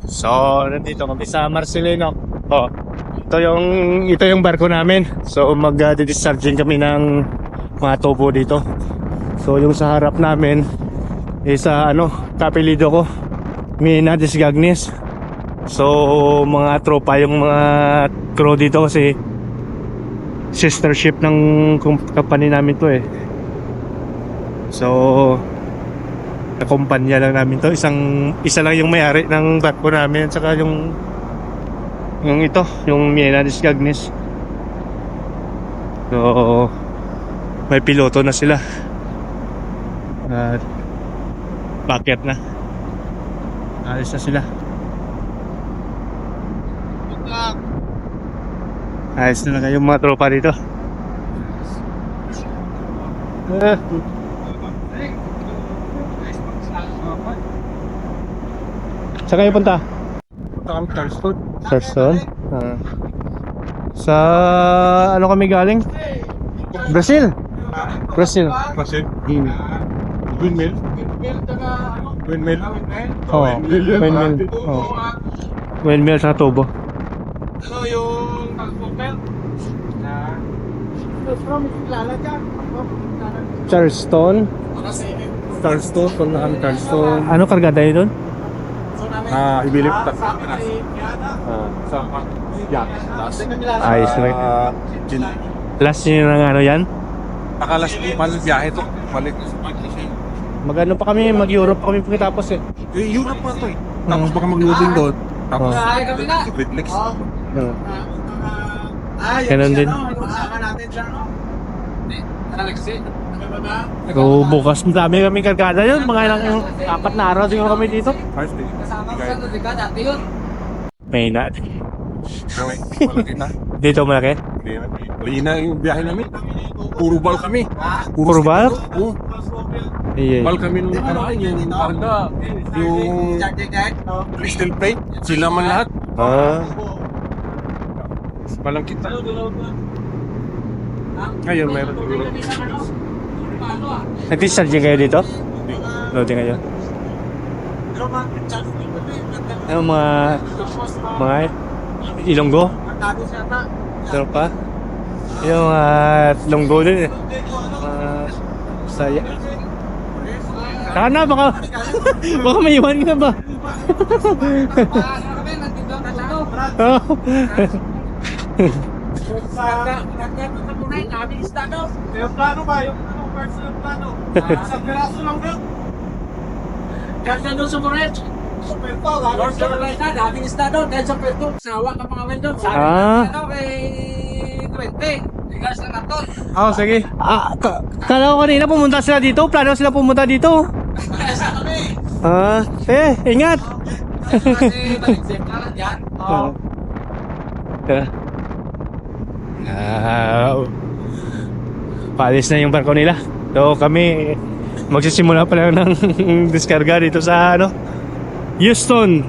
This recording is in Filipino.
So, nandito kami sa Marcelino. Oh, ito yung barko namin. So, mag-discharging kami ng mga tubo dito. So, yung sa harap namin is kapilido ko, Mina Disgagnes. So, mga tropa yung mga crew dito kasi sister ship ng company namin to eh. So, nakumpanya lang namin to. Isa lang yung may-ari ng barko namin, saka yung Mina Disgagnes. So, may piloto na sila. At bakit na? Alis na sila. Ayos na lang yung mga tropa dito. Saan kayo punta? Punta kami Charleston. Charleston? Sa ano kami galing? Brazil. Brazil. Kasi windmill. Windmill. Oh, windmill. Oh. Windmill sa tubo. Ano yung transport? Charleston. Charleston, punta kami Charleston. Ano kargada yun doon? Ibilip sa yacht. Ayos na. Last yun ng ano yan? Nakalas paano biyahe to? Balik. Mag-ano pa kami, mag-Europe pa kami pagkatapos eh. Europe pa to eh. Tapos baka mag-loading doon. Tapos Great Lakes. Ganun din. So bukas madami kami kargada yun. Mga ilang 4 na araw siguro kami dito. Thursday. May na. Malaki na. Dito malaki? Mali na yung biyahe namin. Puro bal kami. Puro bal? Oo. Bal kami nung nakaraan yung karga. Yung crystal plate. Sila man lahat. Balang kita. Ngayon mayroon siguro. Nag-discharging kayo dito? Loading kayo? Ano mga Ilonggo? Sarap pa? Yung Ilonggo din eh. Saya. Saka na baka baka may iwan ka ba? Yung plano ba? Yung parts ng plano? Sa piraso lang doon. Ganda doon sa Moret. North Carolina, daming isda doon. Dahil sa Puerto, sawa ka mga men doon. Sabi ano, may 20. Tigas na naton. Oh, sige. Kala ko kanina pumunta sila dito. Plano sila pumunta dito. Kaya kami. Ingat. Kasi baliksik ka lang yan. Oo. Paalis na yung barko nila. So kami magsisimula pa lang ng diskarga dito sa Houston.